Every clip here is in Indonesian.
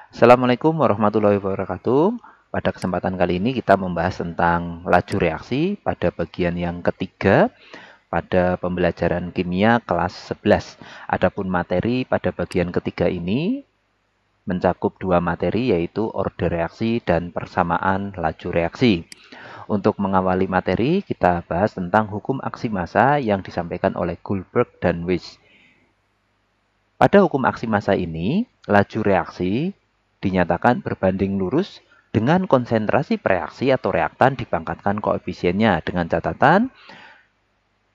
Assalamualaikum warahmatullahi wabarakatuh. Pada kesempatan kali ini kita membahas tentang laju reaksi pada bagian yang ketiga pada pembelajaran kimia kelas 11. Adapun materi pada bagian ketiga ini mencakup dua materi yaitu order reaksi dan persamaan laju reaksi. Untuk mengawali materi, kita bahas tentang hukum aksi massa yang disampaikan oleh Goldberg dan Weiss. Pada hukum aksi massa ini, laju reaksi dinyatakan berbanding lurus dengan konsentrasi reaksi atau reaktan dipangkatkan koefisiennya dengan catatan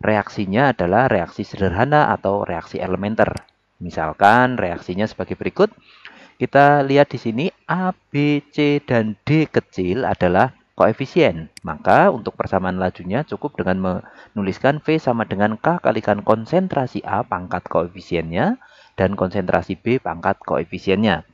reaksinya adalah reaksi sederhana atau reaksi elementer. Misalkan reaksinya sebagai berikut. Kita lihat di sini A, B, C, dan D kecil adalah koefisien. Maka untuk persamaan lajunya cukup dengan menuliskan V sama dengan K kalikan konsentrasi A pangkat koefisiennya dan konsentrasi B pangkat koefisiennya.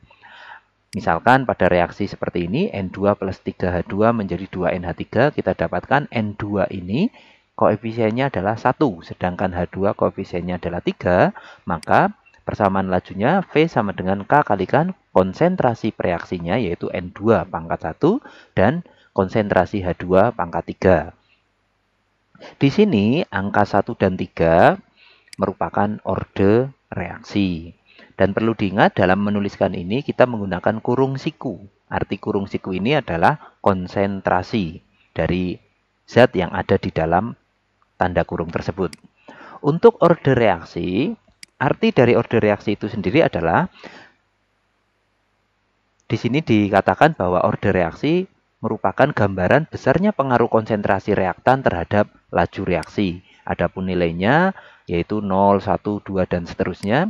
Misalkan pada reaksi seperti ini, N2 plus 3H2 menjadi 2NH3, kita dapatkan N2 ini koefisiennya adalah 1, sedangkan H2 koefisiennya adalah 3, maka persamaan lajunya V sama dengan K kalikan konsentrasi reaksinya yaitu N2 pangkat 1 dan konsentrasi H2 pangkat 3. Di sini angka 1 dan 3 merupakan orde reaksi. Dan perlu diingat dalam menuliskan ini kita menggunakan kurung siku. Arti kurung siku ini adalah konsentrasi dari zat yang ada di dalam tanda kurung tersebut. Untuk orde reaksi, arti dari orde reaksi itu sendiri adalah di sini dikatakan bahwa orde reaksi merupakan gambaran besarnya pengaruh konsentrasi reaktan terhadap laju reaksi. Adapun nilainya yaitu 0, 1, 2, dan seterusnya.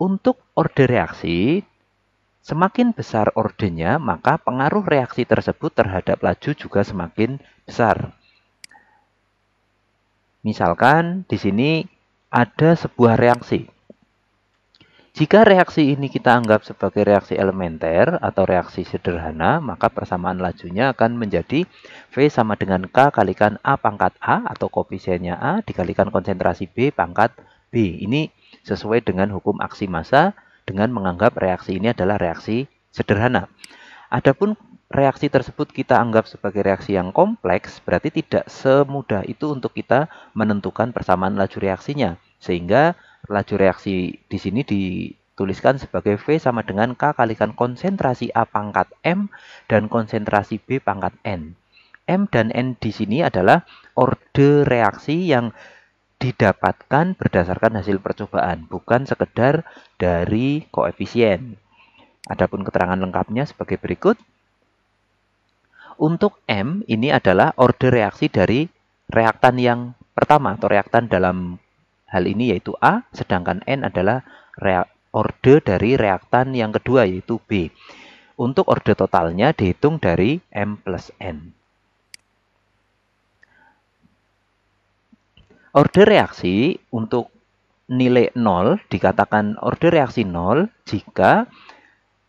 Untuk orde reaksi, semakin besar ordenya, maka pengaruh reaksi tersebut terhadap laju juga semakin besar. Misalkan di sini ada sebuah reaksi. Jika reaksi ini kita anggap sebagai reaksi elementer atau reaksi sederhana, maka persamaan lajunya akan menjadi V sama dengan K kalikan A pangkat A atau koefisiennya A dikalikan konsentrasi B pangkat B. Ini sesuai dengan hukum aksi massa dengan menganggap reaksi ini adalah reaksi sederhana. Adapun reaksi tersebut kita anggap sebagai reaksi yang kompleks, berarti tidak semudah itu untuk kita menentukan persamaan laju reaksinya. Sehingga laju reaksi di sini dituliskan sebagai V sama dengan K kalikan konsentrasi A pangkat M dan konsentrasi B pangkat N. M dan N di sini adalah orde reaksi yang didapatkan berdasarkan hasil percobaan, bukan sekedar dari koefisien. Adapun keterangan lengkapnya sebagai berikut. Untuk M ini adalah orde reaksi dari reaktan yang pertama atau reaktan dalam hal ini yaitu A, sedangkan N adalah orde dari reaktan yang kedua yaitu B. Untuk orde totalnya dihitung dari M plus N. Orde reaksi untuk nilai 0 dikatakan orde reaksi 0 jika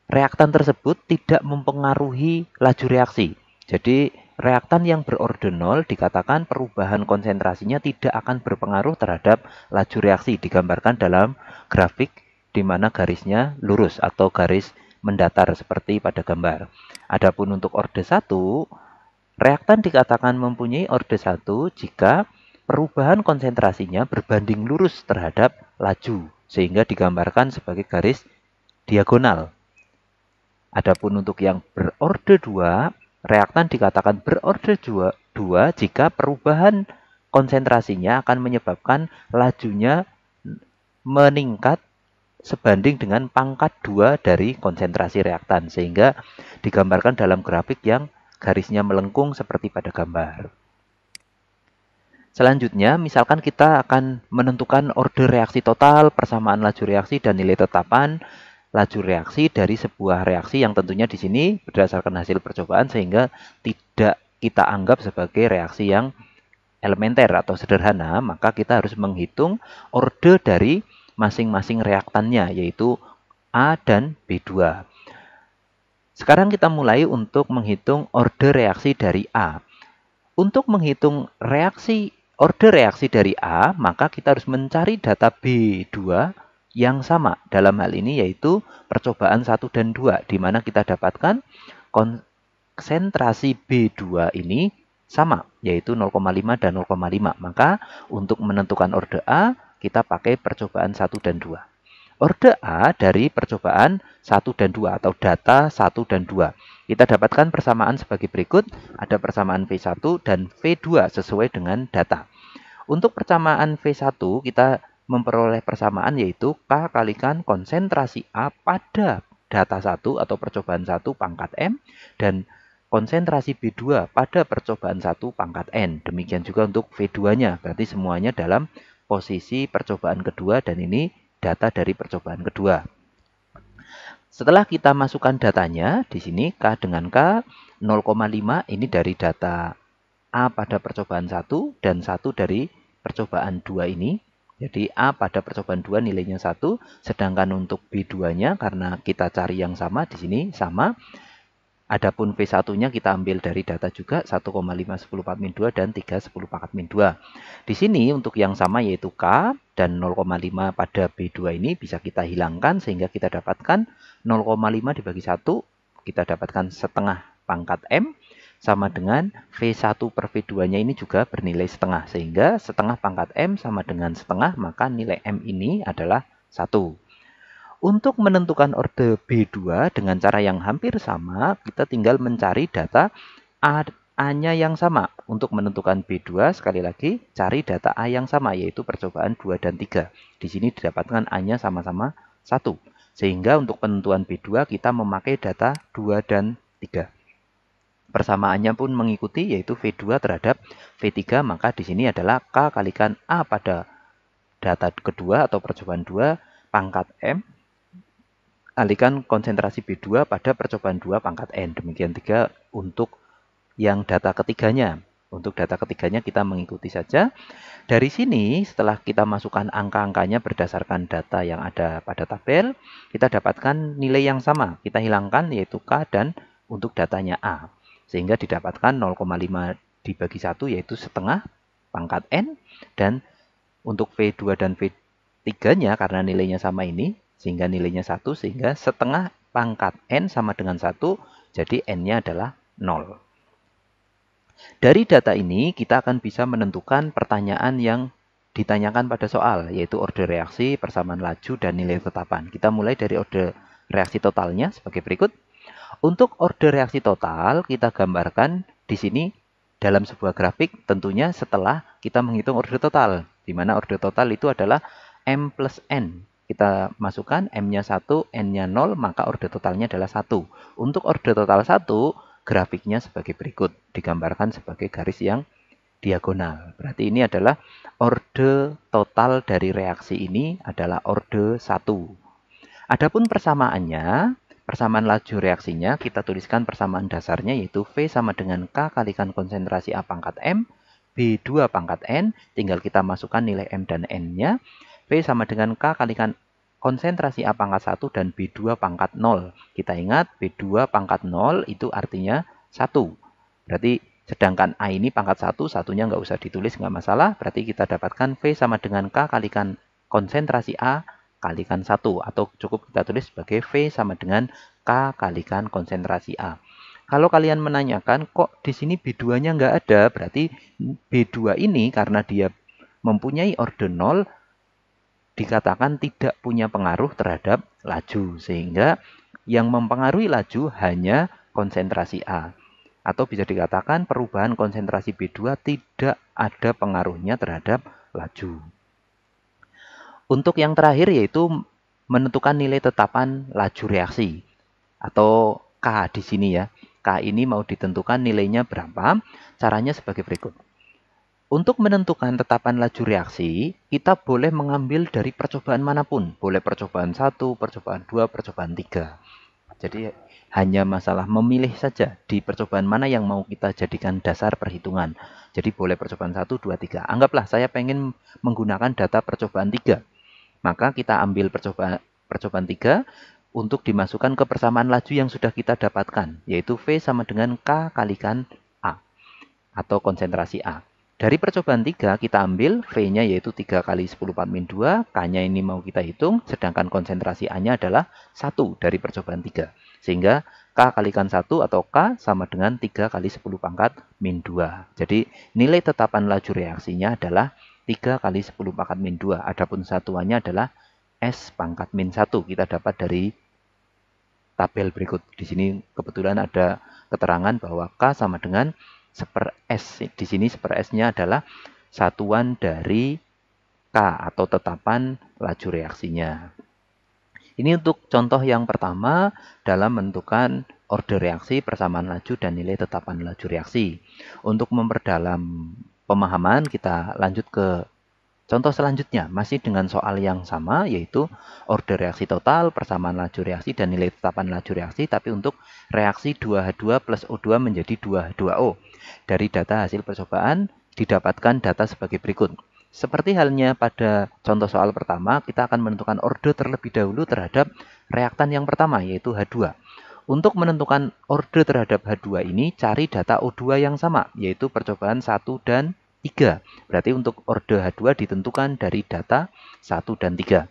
reaktan tersebut tidak mempengaruhi laju reaksi. Jadi reaktan yang berorde 0 dikatakan perubahan konsentrasinya tidak akan berpengaruh terhadap laju reaksi. Digambarkan dalam grafik di mana garisnya lurus atau garis mendatar seperti pada gambar. Adapun untuk orde 1, reaktan dikatakan mempunyai orde 1 jika perubahan konsentrasinya berbanding lurus terhadap laju. Sehingga digambarkan sebagai garis diagonal. Adapun untuk yang berorde 2, reaktan dikatakan berorde 2 jika perubahan konsentrasinya akan menyebabkan lajunya meningkat sebanding dengan pangkat 2 dari konsentrasi reaktan. Sehingga digambarkan dalam grafik yang garisnya melengkung seperti pada gambar. Selanjutnya, misalkan kita akan menentukan orde reaksi total, persamaan laju reaksi, dan nilai tetapan laju reaksi dari sebuah reaksi yang tentunya di sini berdasarkan hasil percobaan sehingga tidak kita anggap sebagai reaksi yang elementer atau sederhana, maka kita harus menghitung orde dari masing-masing reaktannya yaitu A dan B2. Sekarang kita mulai untuk menghitung orde reaksi dari A. Untuk menghitung orde reaksi dari A, maka kita harus mencari data B2 yang sama dalam hal ini yaitu percobaan 1 dan 2, di mana kita dapatkan konsentrasi B2 ini sama, yaitu 0,5 dan 0,5. Maka untuk menentukan orde A, kita pakai percobaan 1 dan 2. Orde A dari percobaan 1 dan 2 atau data 1 dan 2. Kita dapatkan persamaan sebagai berikut, ada persamaan V1 dan V2 sesuai dengan data. Untuk persamaan V1 kita memperoleh persamaan yaitu K kalikan konsentrasi A pada data 1 atau percobaan 1 pangkat M dan konsentrasi B2 pada percobaan 1 pangkat N. Demikian juga untuk V2-nya, berarti semuanya dalam posisi percobaan kedua dan ini data dari percobaan kedua. Setelah kita masukkan datanya, di sini K dengan K 0,5 ini dari data A pada percobaan 1 dan 1 dari percobaan 2 ini. Jadi A pada percobaan 2 nilainya 1, sedangkan untuk B2-nya karena kita cari yang sama di sini sama. Adapun V1-nya kita ambil dari data juga 1,5 10 4 min 2 dan 3 10 pangkat min 2. Di sini untuk yang sama yaitu K dan 0,5 pada B2 ini bisa kita hilangkan sehingga kita dapatkan 0,5 dibagi 1, kita dapatkan setengah pangkat M sama dengan V1 per V2-nya ini juga bernilai setengah. Sehingga setengah pangkat M sama dengan setengah, maka nilai M ini adalah 1. Untuk menentukan orde B2 dengan cara yang hampir sama, kita tinggal mencari data A-nya yang sama. Untuk menentukan B2, sekali lagi, cari data A yang sama, yaitu percobaan 2 dan 3. Di sini didapatkan A-nya sama-sama 1. Sehingga untuk penentuan B2, kita memakai data 2 dan 3. Persamaannya pun mengikuti, yaitu V2 terhadap V3, maka di sini adalah K kalikan A pada data kedua atau percobaan 2 pangkat M kalikan konsentrasi B2 pada percobaan 2 pangkat N. Demikian juga untuk yang data ketiganya. Untuk data ketiganya kita mengikuti saja. Dari sini setelah kita masukkan angka-angkanya berdasarkan data yang ada pada tabel, kita dapatkan nilai yang sama. Kita hilangkan yaitu K dan untuk datanya A. Sehingga didapatkan 0,5 dibagi 1 yaitu setengah pangkat N. Dan untuk V2 dan V3-nya karena nilainya sama ini, sehingga nilainya 1, sehingga setengah pangkat N sama dengan 1, jadi N-nya adalah 0. Dari data ini, kita akan bisa menentukan pertanyaan yang ditanyakan pada soal, yaitu orde reaksi, persamaan laju, dan nilai tetapan. Kita mulai dari orde reaksi totalnya sebagai berikut. Untuk orde reaksi total, kita gambarkan di sini dalam sebuah grafik, tentunya setelah kita menghitung orde total, di mana orde total itu adalah M plus N. Kita masukkan M-nya 1, N-nya 0, maka orde totalnya adalah 1. Untuk orde total 1, grafiknya sebagai berikut. Digambarkan sebagai garis yang diagonal. Berarti ini adalah orde total dari reaksi ini adalah orde 1. Adapun persamaannya, persamaan laju reaksinya, kita tuliskan persamaan dasarnya yaitu V sama dengan K kalikan konsentrasi A pangkat M, B2 pangkat N, tinggal kita masukkan nilai M dan N-nya. V sama dengan K kalikan konsentrasi A pangkat 1 dan B2 pangkat 0. Kita ingat B2 pangkat 0 itu artinya 1. Berarti sedangkan A ini pangkat 1, satunya nggak usah ditulis, nggak masalah. Berarti kita dapatkan V sama dengan K kalikan konsentrasi A kalikan 1. Atau cukup kita tulis sebagai V sama dengan K kalikan konsentrasi A. Kalau kalian menanyakan kok di sini B2-nya nggak ada, berarti B2 ini karena dia mempunyai orde 0, dikatakan tidak punya pengaruh terhadap laju. Sehingga yang mempengaruhi laju hanya konsentrasi A. Atau bisa dikatakan perubahan konsentrasi B2 tidak ada pengaruhnya terhadap laju. Untuk yang terakhir yaitu menentukan nilai tetapan laju reaksi. Atau K di sini ya. K ini mau ditentukan nilainya berapa? Caranya sebagai berikut. Untuk menentukan tetapan laju reaksi, kita boleh mengambil dari percobaan manapun. Boleh percobaan 1, percobaan 2, percobaan 3. Jadi hanya masalah memilih saja di percobaan mana yang mau kita jadikan dasar perhitungan. Jadi boleh percobaan 1, 2, 3. Anggaplah saya pengen menggunakan data percobaan 3. Maka kita ambil percobaan 3 untuk dimasukkan ke persamaan laju yang sudah kita dapatkan. Yaitu V sama dengan K kalikan A. Atau konsentrasi A. Dari percobaan 3 kita ambil V-nya yaitu 3 kali 10 4 min 2, K-nya ini mau kita hitung, sedangkan konsentrasi A-nya adalah 1 dari percobaan 3. Sehingga K kalikan 1 atau K sama dengan 3 kali 10 pangkat min 2. Jadi nilai tetapan laju reaksinya adalah 3 kali 10 pangkat min 2. Adapun satuannya adalah S pangkat min 1. Kita dapat dari tabel berikut. Di sini kebetulan ada keterangan bahwa K sama dengan 1/s. Di sini 1/s-nya adalah satuan dari K atau tetapan laju reaksinya. Ini untuk contoh yang pertama dalam menentukan order reaksi, persamaan laju, dan nilai tetapan laju reaksi. Untuk memperdalam pemahaman, kita lanjut ke contoh selanjutnya. Masih dengan soal yang sama, yaitu order reaksi total, persamaan laju reaksi, dan nilai tetapan laju reaksi, tapi untuk reaksi 2H2 plus O2 menjadi 2H2O. Dari data hasil percobaan, didapatkan data sebagai berikut. Seperti halnya pada contoh soal pertama, kita akan menentukan order terlebih dahulu terhadap reaktan yang pertama, yaitu H2. Untuk menentukan order terhadap H2 ini, cari data O2 yang sama, yaitu percobaan 1 dan 3. Berarti untuk order H2 ditentukan dari data 1 dan 3.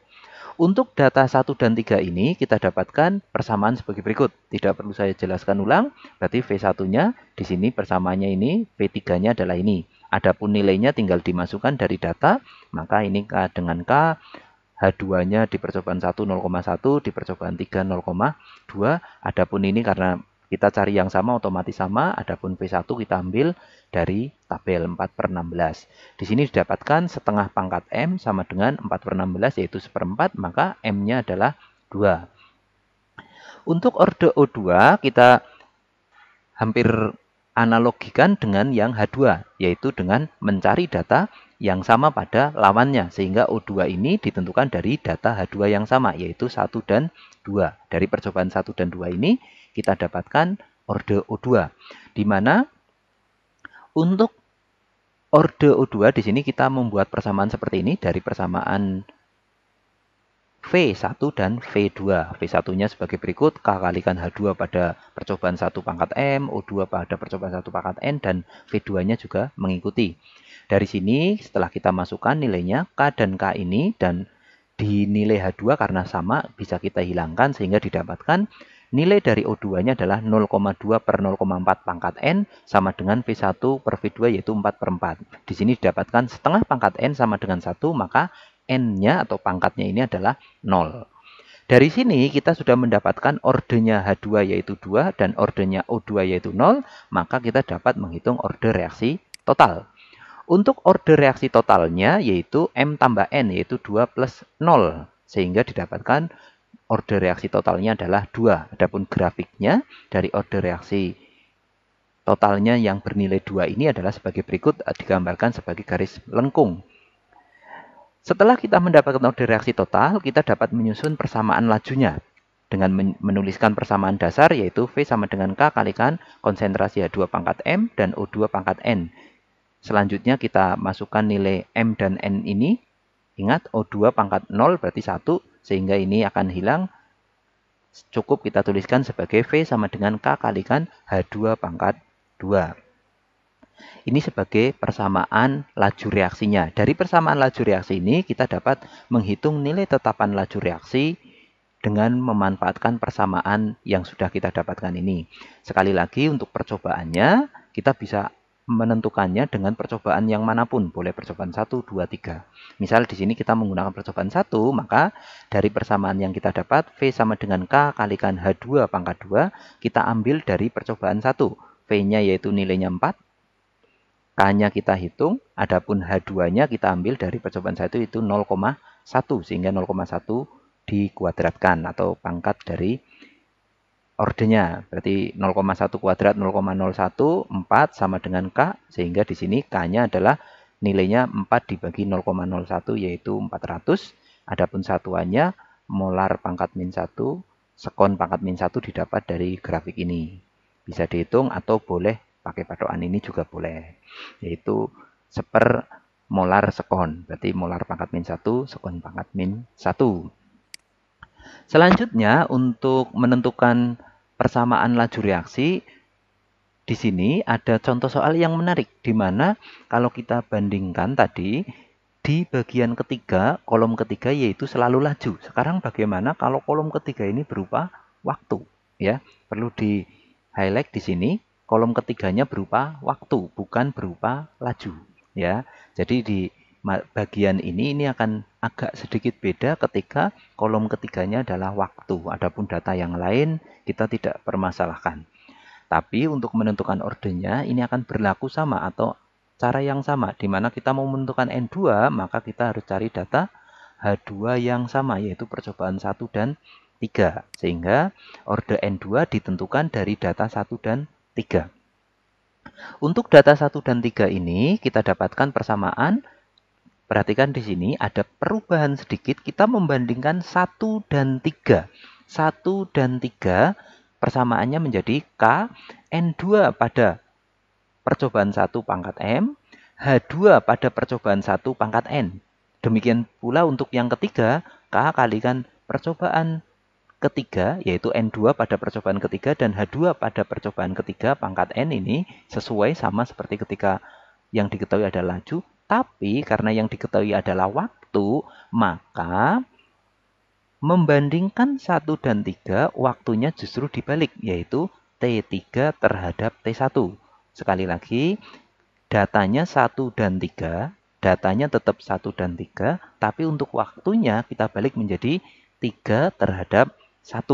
Untuk data 1 dan 3 ini kita dapatkan persamaan sebagai berikut. Tidak perlu saya jelaskan ulang, berarti V1-nya di sini persamaannya ini, V3-nya adalah ini. Adapun nilainya tinggal dimasukkan dari data, maka ini K dengan K, H2-nya di percobaan 1 0,1, di percobaan 3 0,2. Adapun ini karena kita cari yang sama otomatis sama, adapun V1 kita ambil dari tabel 4/16. Di sini didapatkan setengah pangkat M sama dengan 4/16 yaitu 1/4, maka M-nya adalah 2. Untuk orde O2 kita hampir analogikan dengan yang H2, yaitu dengan mencari data yang sama pada lawannya, sehingga O2 ini ditentukan dari data H2 yang sama, yaitu 1 dan 2. Dari percobaan 1 dan 2 ini, kita dapatkan orde O2, di mana untuk orde O2 di sini kita membuat persamaan seperti ini, dari persamaan V1 dan V2. V1-nya sebagai berikut, K kalikan H2 pada percobaan 1 pangkat M, O2 pada percobaan 1 pangkat N, dan V2-nya juga mengikuti. Dari sini, setelah kita masukkan nilainya, K dan K ini, dan di nilai H2 karena sama, bisa kita hilangkan sehingga didapatkan nilai dari O2-nya adalah 0,2 per 0,4 pangkat N sama dengan V1 per V2 yaitu 4/4. Di sini didapatkan setengah pangkat N sama dengan 1, maka N-nya atau pangkatnya ini adalah 0. Dari sini kita sudah mendapatkan ordernya H2 yaitu 2 dan ordernya O2 yaitu 0, maka kita dapat menghitung order reaksi total. Untuk order reaksi totalnya yaitu M tambah N yaitu 2 plus 0, sehingga didapatkan order reaksi totalnya adalah 2. Adapun grafiknya dari order reaksi totalnya yang bernilai 2 ini adalah sebagai berikut, digambarkan sebagai garis lengkung. Setelah kita mendapatkan order reaksi total, kita dapat menyusun persamaan lajunya dengan menuliskan persamaan dasar yaitu V sama dengan K kalikan konsentrasi H2 pangkat M dan O2 pangkat N. Selanjutnya kita masukkan nilai M dan N ini. Ingat O2 pangkat 0 berarti 1 sehingga ini akan hilang. Cukup kita tuliskan sebagai V sama dengan K kalikan H2 pangkat 2. Ini sebagai persamaan laju reaksinya. Dari persamaan laju reaksi ini kita dapat menghitung nilai tetapan laju reaksi dengan memanfaatkan persamaan yang sudah kita dapatkan ini. Sekali lagi untuk percobaannya kita bisa menentukannya dengan percobaan yang manapun. Boleh percobaan 1, 2, 3. Misal di sini kita menggunakan percobaan 1, maka dari persamaan yang kita dapat V sama dengan K kalikan H2 pangkat 2, kita ambil dari percobaan 1. V-nya yaitu nilainya 4. K-nya kita hitung, adapun H2-nya kita ambil dari percobaan 1 itu 0,1 sehingga 0,1 dikuadratkan atau pangkat dari ordernya. Berarti 0,1 kuadrat 0,01, 4 sama dengan K sehingga di sini K-nya adalah nilainya 4 dibagi 0,01 yaitu 400. Adapun satuannya molar pangkat min 1, sekon pangkat min 1 didapat dari grafik ini. Bisa dihitung atau boleh pakai patokan ini juga boleh, yaitu 1/, molar sekon, berarti molar pangkat min 1, sekon pangkat min 1. Selanjutnya untuk menentukan persamaan laju reaksi, di sini ada contoh soal yang menarik, di mana kalau kita bandingkan tadi, di bagian ketiga, kolom ketiga yaitu selalu laju. Sekarang bagaimana kalau kolom ketiga ini berupa waktu? Ya, perlu di highlight di sini, kolom ketiganya berupa waktu, bukan berupa laju. Ya, jadi di bagian ini akan agak sedikit beda ketika kolom ketiganya adalah waktu. Adapun data yang lain kita tidak permasalahkan. Tapi untuk menentukan ordernya ini akan berlaku sama atau cara yang sama. Di mana kita mau menentukan N2, maka kita harus cari data H2 yang sama, yaitu percobaan 1 dan 3. Sehingga order N2 ditentukan dari data 1 dan 3. Untuk data 1 dan 3 ini kita dapatkan persamaan. Perhatikan di sini ada perubahan sedikit, kita membandingkan 1 dan 3. 1 dan 3 persamaannya menjadi K, N2 pada percobaan 1 pangkat M, H2 pada percobaan 1 pangkat N. Demikian pula untuk yang ketiga, K kalikan percobaan ketiga, yaitu N2 pada percobaan ketiga dan H2 pada percobaan ketiga pangkat N ini sesuai sama seperti ketika yang diketahui adalah laju, tapi karena yang diketahui adalah waktu, maka membandingkan 1 dan 3, waktunya justru dibalik, yaitu T3 terhadap T1. Sekali lagi, datanya 1 dan 3, datanya tetap 1 dan 3, tapi untuk waktunya kita balik menjadi 3 terhadap 1.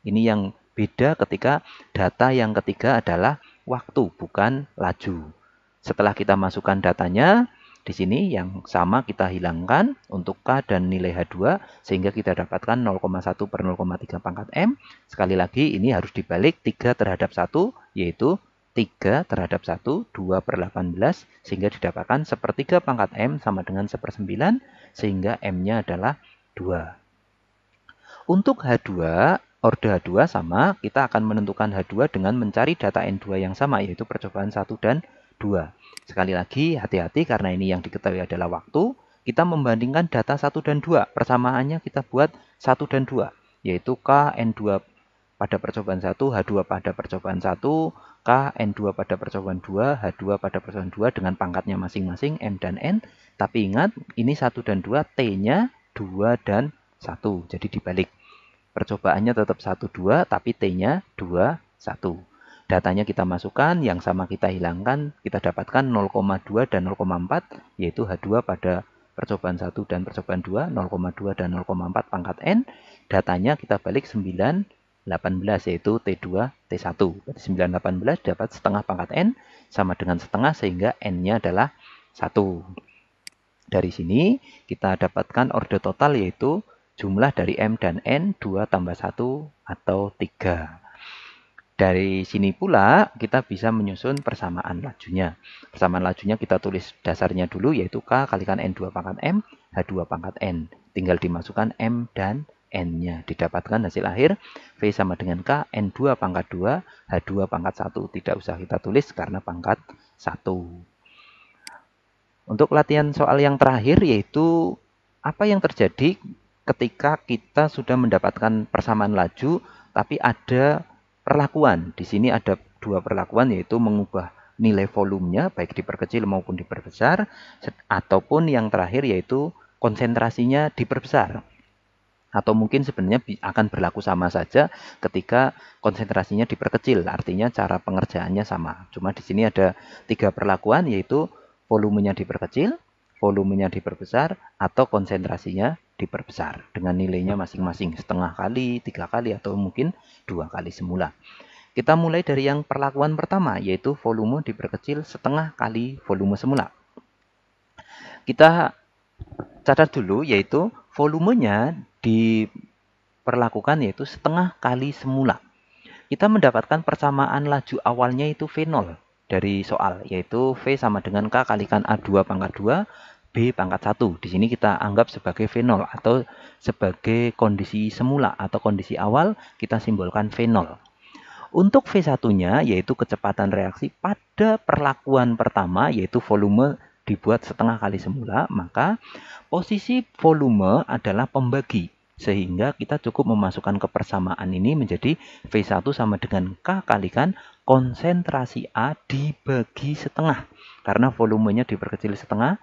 Ini yang beda ketika data yang ketiga adalah waktu, bukan laju. Setelah kita masukkan datanya, di sini yang sama kita hilangkan untuk K dan nilai H2 sehingga kita dapatkan 0,1 per 0,3 pangkat M. Sekali lagi ini harus dibalik 3 terhadap 1 yaitu 3 terhadap 1, 2 per 18 sehingga didapatkan sepertiga pangkat M sama dengan 1/9 sehingga M-nya adalah 2. Untuk H2, orde H2 sama, kita akan menentukan H2 dengan mencari data N2 yang sama yaitu percobaan 1 dan 2. Sekali lagi, hati-hati karena ini yang diketahui adalah waktu. Kita membandingkan data 1 dan 2. Persamaannya kita buat 1 dan 2. Yaitu K, N2 pada percobaan 1, H2 pada percobaan 1, K, N2 pada percobaan 2, H2 pada percobaan 2 dengan pangkatnya masing-masing M dan N. Tapi ingat, ini 1 dan 2, T-nya 2 dan 1. Jadi dibalik. Percobaannya tetap 1, 2, tapi T-nya 2, 1. Datanya kita masukkan, yang sama kita hilangkan, kita dapatkan 0,2 dan 0,4, yaitu H2 pada percobaan 1 dan percobaan 2, 0,2 dan 0,4 pangkat N. Datanya kita balik 9, 18, yaitu T2, T1. Berarti 9, 18 dapat setengah pangkat N, sama dengan setengah sehingga N-nya adalah 1. Dari sini kita dapatkan orde total yaitu jumlah dari M dan N 2 tambah 1 atau 3. Dari sini pula kita bisa menyusun persamaan lajunya. Persamaan lajunya kita tulis dasarnya dulu yaitu K kalikan N2 pangkat M, H2 pangkat N. Tinggal dimasukkan M dan N-nya. Didapatkan hasil akhir V sama dengan K, N2 pangkat 2, H2 pangkat 1. Tidak usah kita tulis karena pangkat 1. Untuk latihan soal yang terakhir yaitu apa yang terjadi ketika kita sudah mendapatkan persamaan laju tapi ada perlakuan. Di sini ada dua perlakuan yaitu mengubah nilai volumenya baik diperkecil maupun diperbesar ataupun yang terakhir yaitu konsentrasinya diperbesar. Atau mungkin sebenarnya akan berlaku sama saja ketika konsentrasinya diperkecil, artinya cara pengerjaannya sama. Cuma di sini ada 3 perlakuan yaitu volumenya diperkecil, volumenya diperbesar, atau konsentrasinya diperbesar dengan nilainya masing-masing setengah kali, 3 kali, atau mungkin 2 kali semula. Kita mulai dari yang perlakuan pertama, yaitu volume diperkecil setengah kali volume semula. Kita catat dulu, yaitu volumenya diperlakukan yaitu setengah kali semula. Kita mendapatkan persamaan laju awalnya itu V0 dari soal, yaitu V sama dengan K kalikan A2 pangkat 2, B pangkat 1. Di sini kita anggap sebagai V0 atau sebagai kondisi semula atau kondisi awal, kita simbolkan V0. Untuk V1-nya yaitu kecepatan reaksi pada perlakuan pertama yaitu volume dibuat setengah kali semula, maka posisi volume adalah pembagi. Sehingga kita cukup memasukkan kepersamaan ini menjadi V1 sama dengan K kalikan konsentrasi A dibagi setengah. Karena volumenya diperkecil setengah,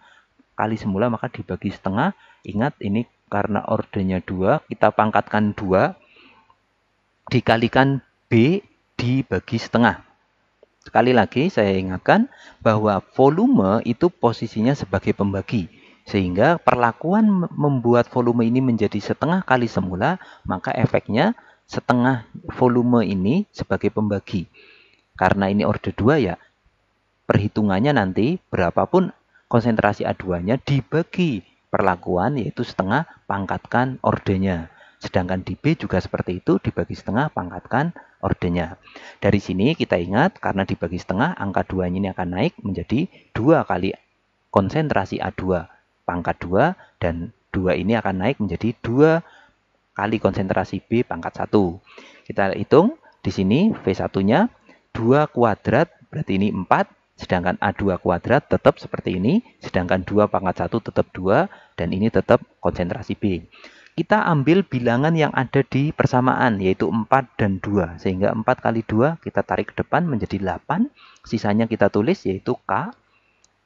kali semula maka dibagi setengah. Ingat ini karena ordernya 2, kita pangkatkan 2 dikalikan B dibagi setengah. Sekali lagi saya ingatkan bahwa volume itu posisinya sebagai pembagi. Sehingga perlakuan membuat volume ini menjadi setengah kali semula, maka efeknya setengah volume ini sebagai pembagi. Karena ini order 2 ya, perhitungannya nanti berapapun konsentrasi A2-nya dibagi perlakuan yaitu setengah pangkatkan ordernya. Sedangkan di B juga seperti itu, dibagi setengah pangkatkan ordernya. Dari sini kita ingat karena dibagi setengah, angka 2 ini akan naik menjadi 2 kali konsentrasi A2 pangkat 2 dan 2 ini akan naik menjadi 2 kali konsentrasi B pangkat 1. Kita hitung di sini V1-nya 2 kuadrat berarti ini 4, sedangkan A2 kuadrat tetap seperti ini, sedangkan 2 pangkat 1 tetap 2 dan ini tetap konsentrasi B. Kita ambil bilangan yang ada di persamaan yaitu 4 dan 2. Sehingga 4 kali 2 kita tarik ke depan menjadi 8. Sisanya kita tulis yaitu K,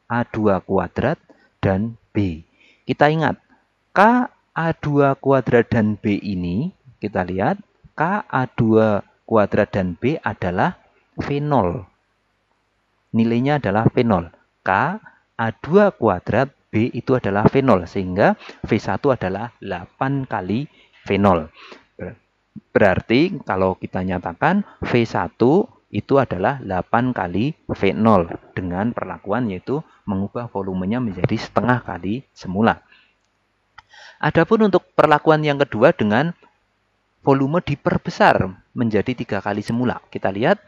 A2 kuadrat, dan B. Kita ingat, K A2 kuadrat dan B ini, kita lihat, K A2 kuadrat dan B adalah V0. Nilainya adalah V0. K A2 kuadrat, B itu adalah V0. Sehingga V1 adalah 8 kali V0. Berarti kalau kita nyatakan V1 itu adalah 8 kali V0 dengan perlakuan yaitu mengubah volumenya menjadi setengah kali semula. Adapun untuk perlakuan yang kedua dengan volume diperbesar menjadi 3 kali semula. Kita lihat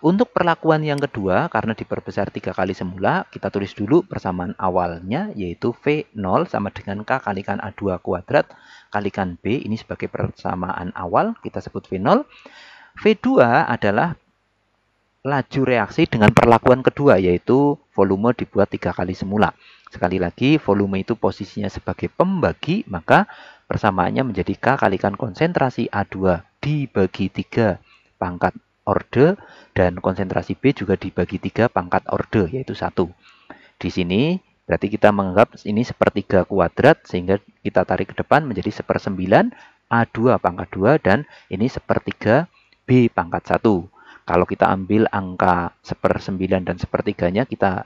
untuk perlakuan yang kedua karena diperbesar 3 kali semula, kita tulis dulu persamaan awalnya yaitu V0 sama dengan K kalikan A2 kuadrat kalikan B, ini sebagai persamaan awal kita sebut V0. V2 adalah laju reaksi dengan perlakuan kedua yaitu volume dibuat 3 kali semula. Sekali lagi volume itu posisinya sebagai pembagi, maka persamaannya menjadi K kalikan konsentrasi A2 dibagi 3 pangkat orde dan konsentrasi B juga dibagi 3 pangkat orde yaitu 1. Di sini berarti kita menganggap ini sepertiga kuadrat sehingga kita tarik ke depan menjadi 1/9 A2 pangkat 2 dan ini sepertiga B pangkat 1. Kalau kita ambil angka 1/9 dan sepertiganya kita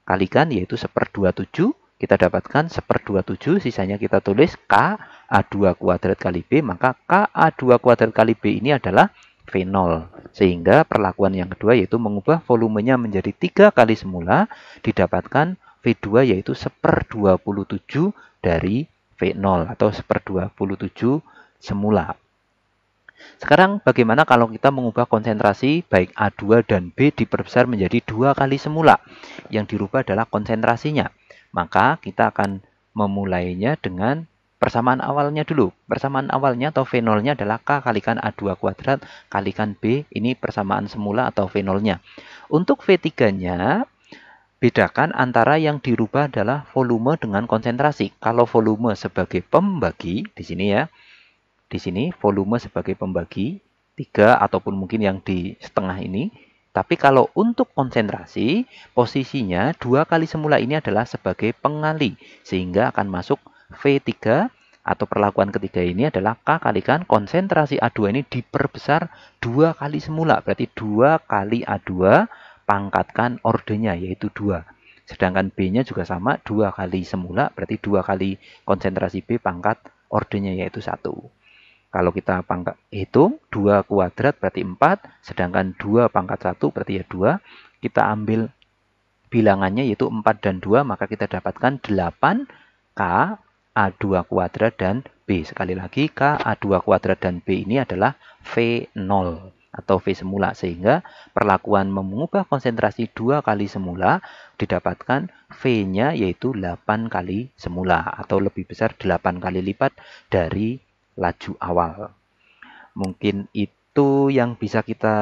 kalikan yaitu 1/27, kita dapatkan 1/27, sisanya kita tulis K A2 kuadrat kali B, maka K A2 kuadrat kali B ini adalah V0. Sehingga perlakuan yang kedua yaitu mengubah volumenya menjadi 3 kali semula, didapatkan V2 yaitu 1/27 dari V0 atau 1/27 semula. Sekarang bagaimana kalau kita mengubah konsentrasi baik A2 dan B diperbesar menjadi 2 kali semula. Yang dirubah adalah konsentrasinya. Maka kita akan memulainya dengan persamaan awalnya dulu. Persamaan awalnya atau V0-nya adalah K kalikan A2 kuadrat kalikan B. Ini persamaan semula atau V0-nya. Untuk V3-nya, bedakan antara yang dirubah adalah volume dengan konsentrasi. Kalau volume sebagai pembagi, di sini ya, di sini volume sebagai pembagi 3 ataupun mungkin yang di setengah ini. Tapi kalau untuk konsentrasi, posisinya 2 kali semula ini adalah sebagai pengali. Sehingga akan masuk V3 atau perlakuan ketiga ini adalah K kalikan konsentrasi A2 ini diperbesar 2 kali semula. Berarti 2 kali A2 pangkatkan ordenya yaitu 2. Sedangkan B-nya juga sama 2 kali semula berarti 2 kali konsentrasi B pangkat ordenya yaitu 1. Kalau kita pangkat hitung 2 kuadrat berarti 4, sedangkan 2 pangkat 1 berarti ya 2. Kita ambil bilangannya yaitu 4 dan 2, maka kita dapatkan 8 K A2 kuadrat dan B. Sekali lagi K A2 kuadrat dan B ini adalah V0 atau V semula. Sehingga perlakuan mengubah konsentrasi 2 kali semula didapatkan V-nya yaitu 8 kali semula atau lebih besar 8 kali lipat dari laju awal. Mungkin itu yang bisa kita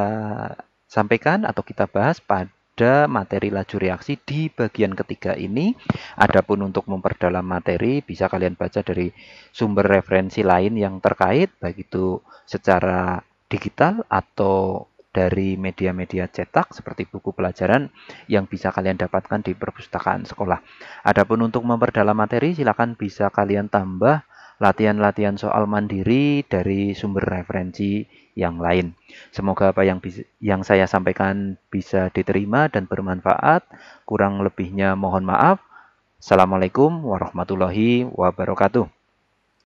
sampaikan atau kita bahas pada pada materi laju reaksi di bagian ketiga ini. Adapun untuk memperdalam materi, bisa kalian baca dari sumber referensi lain yang terkait, baik itu secara digital atau dari media-media cetak seperti buku pelajaran yang bisa kalian dapatkan di perpustakaan sekolah. Adapun untuk memperdalam materi, silakan bisa kalian tambah latihan-latihan soal mandiri dari sumber referensi yang lain. Semoga apa yang saya sampaikan bisa diterima dan bermanfaat. Kurang lebihnya mohon maaf. Assalamualaikum warahmatullahi wabarakatuh.